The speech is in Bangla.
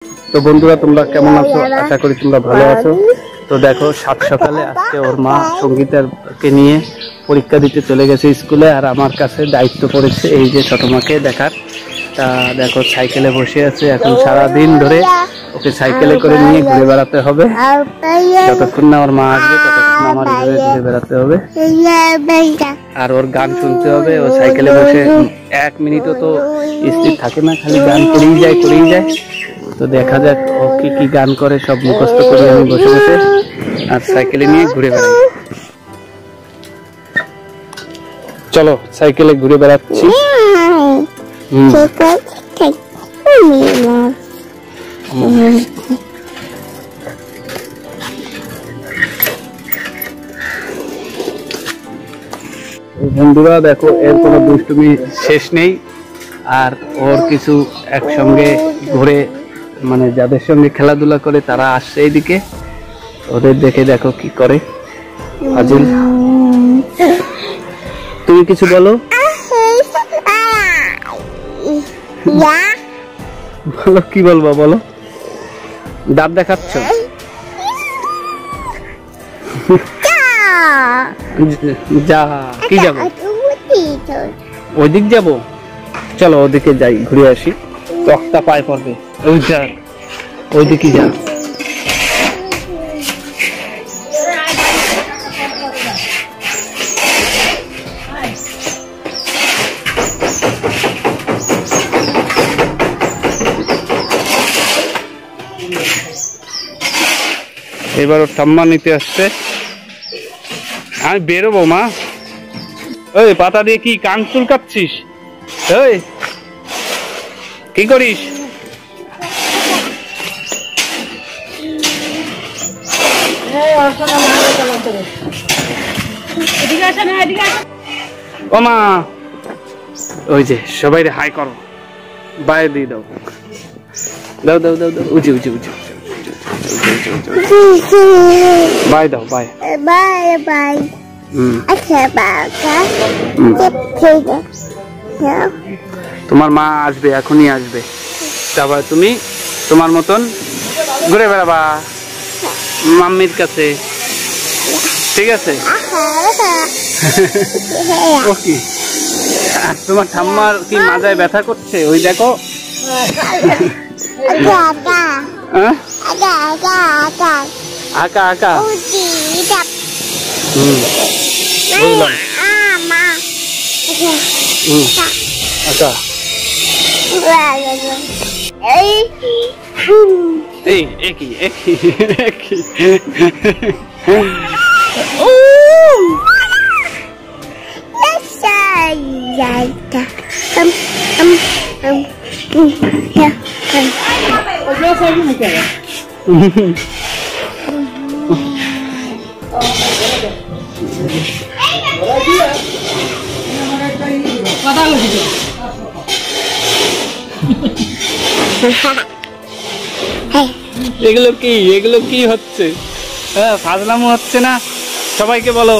তো বন্ধুরা তোমরা কেমন আছো? আশা করি তোমরা ভালো আছো। তো দেখো সাত সকালে আজকে ওর মা সঙ্গীতাকে নিয়ে পরীক্ষা দিতে চলে গেছে স্কুলে, আর আমার কাছে দায়িত্ব পড়েছে এই যে ছোট মাকে দেখার। তা দেখো সাইকেলে বসে আছে, এখন সারাদিন ধরে ওকে সাইকেলে করে নিয়ে ঘুরে বেড়াতে হবে। যতক্ষণ না ওর মা আসবে ততক্ষণ আমার ঘুরে বেড়াতে হবে, আর ওর গান শুনতে হবে। ও সাইকেলে বসে এক মিনিটও তো স্থির থাকে না, খালি গান করেই যায়। তো দেখা যাক ও কি কি গান করে, সব মুখস্থ করে আমি বসে বসে আর সাইকেলে নিয়ে ঘুরে বেড়াই। চলো সাইকেলে ঘুরে বেড়াচ্ছি। বন্ধুরা দেখো এর কোনো দুষ্টুমি শেষ নেই, আর ওর কিছু একসঙ্গে ঘুরে মানে যাদের সঙ্গে খেলাধুলা করে তারা আসছে এইদিকে, ওদের দেখে দেখো কি করে। ফাজিল, তুমি কিছু বলো। বলো কি বলবো, বলো। দাঁত দেখাচ্ছ? যা কি যাবো, ওইদিক যাবো। চলো ওদিকে যাই, ঘুরে আসি। তক্তা পায়ে পড়বে, ওইদিকে যা। এবার ওর ঠাম্মা নিতে আসছে। আমি বেরোবো মা। ওই পাতা দিয়ে কি কান চুলকাচ্ছিস? ওই কি করিস? ও মা, ওই যে সবাই হাই করো, বাই দিয়ে দাও। দাও দাও দাও দাও, উঁচু উঁচু উঁচু বাই দাও, বাই বাই বাই। তোমার মা আসবে, এখনই আসবে। তারপর তুমি তোমার মতন ঘুরে বেড়াবা মাম্মির কাছে, ঠিক আছে? ও কি, তোমার ঠাম্মার কি মাজায় ব্যথা করছে? ওই দেখো। আঁকা আঁকা, আচ্ছা এই একই একই একই। এগুলো কি, এগুলো কি হচ্ছে? হ্যাঁ ফাজলামো হচ্ছে না? সবাইকে বলো।